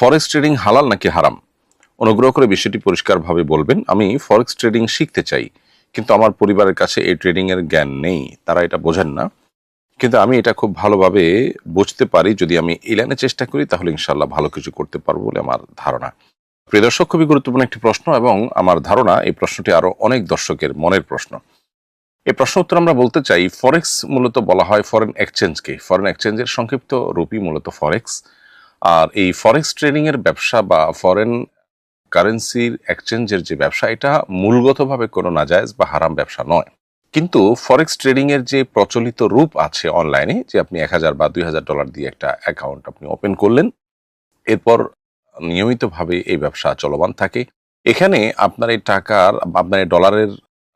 Forex trading হালাল নাকি হারাম? অনুগ্রহ করে বিষয়টি পরিষ্কারভাবে বলবেন। আমি ফরেক্স ট্রেডিং শিখতে চাই, কিন্তু আমার পরিবারের কাছে এই ট্রেডিং এর জ্ঞান নেই। তারা এটা বোঝেন না, কিন্তু আমি এটা খুব ভালোভাবে বুঝতে পারি। যদি আমি এই লাইনে চেষ্টা করি তাহলে ইনশাল্লাহ ভালো কিছু করতে পারবো বলে আমার ধারণা। প্রিয় দর্শক, খুবই গুরুত্বপূর্ণ একটি প্রশ্ন এবং আমার ধারণা এই প্রশ্নটি আরো অনেক দর্শকের মনের প্রশ্ন। এই প্রশ্ন উত্তর আমরা বলতে চাই, ফরেক্স মূলত বলা হয় ফরেন এক্সচেঞ্জকে। ফরেন এক্সচেঞ্জের সংক্ষিপ্ত রূপই মূলত ফরেক্স। আর এই ফরেক্স ট্রেডিং এর ব্যবসা বা ফরেন কারেন্সির এক্সচেঞ্জের যে ব্যবসা, এটা মূলগতভাবে কোনো নাজায়েজ বা হারাম ব্যবসা নয়। কিন্তু ফরেক্স ট্রেডিং এর যে প্রচলিত রূপ আছে অনলাইনে, যে আপনি 1,000 বা 2,000 ডলার দিয়ে একটা অ্যাকাউন্ট আপনি ওপেন করলেন, এরপর নিয়মিতভাবে এই ব্যবসা চলমান থাকে। এখানে আপনার এই টাকার, আপনার এই ডলারের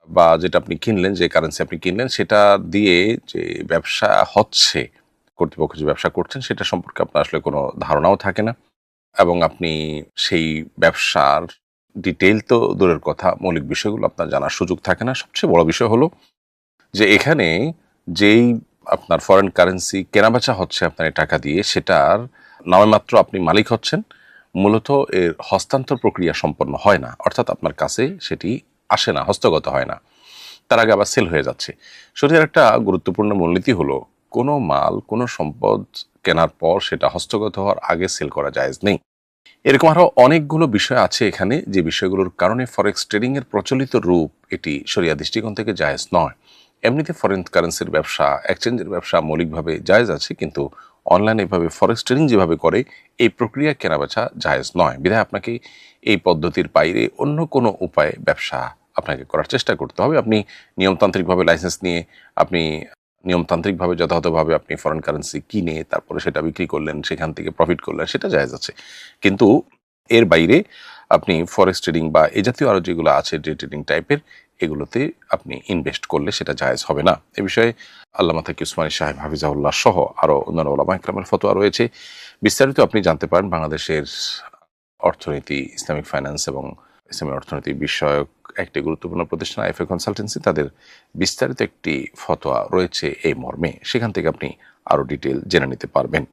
বা যেটা আপনি কিনলেন, যে কারেন্সি আপনি কিনলেন, সেটা দিয়ে যে ব্যবসা হচ্ছে, কর্তৃপক্ষ যে ব্যবসা করছেন সেটা সম্পর্কে আপনার আসলে কোনো ধারণাও থাকে না। এবং আপনি সেই ব্যবসার ডিটেইল তো দূরের কথা, মৌলিক বিষয়গুলো আপনার জানার সুযোগ থাকে না। সবচেয়ে বড় বিষয় হলো যে এখানে যেই আপনার ফরেন কারেন্সি কেনাবেচা হচ্ছে আপনার এই টাকা দিয়ে, সেটার নামেমাত্র আপনি মালিক হচ্ছেন। মূলত এর হস্তান্তর প্রক্রিয়া সম্পন্ন হয় না, অর্থাৎ আপনার কাছে সেটি আসে না, হস্তগত হয় না, তার আগে আবার সেল হয়ে যাচ্ছে। শরীরের একটা গুরুত্বপূর্ণ মূলনীতি হলো, কোনো মাল, কোনো সম্পদ কেনার পর সেটা হস্তগত হওয়ার আগে সেল করা জায়েজ নেই। এরকম আরো অনেকগুলো বিষয় আছে এখানে, যে বিষয়গুলোর কারণে ফরেক্স ট্রেডিং এর প্রচলিত রূপ এটি শরিয়া দৃষ্টিকোণ থেকে জায়েজ নয়। এমনিতে ফরেন কারেন্সির ব্যবসা, এক্সচেঞ্জের ব্যবসা মৌলিকভাবে জায়েজ আছে, কিন্তু অনলাইনে এভাবে ফরেক্স ট্রেডিং যেভাবে করে, এই প্রক্রিয়া কেনাবেচা জায়েজ নয়। বিধায় আপনাকে এই পদ্ধতির বাইরে অন্য কোনো উপায়ে ব্যবসা আপনাকে করার চেষ্টা করতে হবে। আপনি নিয়মতান্ত্রিকভাবে লাইসেন্স নিয়ে, আপনি নিয়মতান্ত্রিকভাবে যথাযথভাবে আপনি ফরেন কারেন্সি কিনে তারপরে সেটা বিক্রি করলেন, সেখান থেকে প্রফিট করলেন, সেটা জায়েজ আছে। কিন্তু এর বাইরে আপনি ফরেক্স ট্রেডিং বা এ জাতীয় আরো যেগুলো আছে ডে ট্রেডিং টাইপের, এগুলোতে আপনি ইনভেস্ট করলে সেটা জায়েজ হবে না। এ বিষয়ে আল্লামা তাকি উসমানী সাহেব হাফিজাহুল্লাহ সহ আরো অন্যান্য ওলামা ইকরামের ফতোয়া রয়েছে। বিস্তারিত আপনি জানতে পারেন বাংলাদেশের অর্থনীতি, ইসলামিক ফাইন্যান্স এবং ইসলামী অর্থনীতি বিষয়ক একটি গুরুত্বপূর্ণ প্রতিষ্ঠান আইএফএ কনসালটেন্সি, তাদের বিস্তারিত একটি ফতোয়া রয়েছে এই মর্মে। সেখান থেকে আপনি আরো ডিটেল জেনে নিতে পারবেন।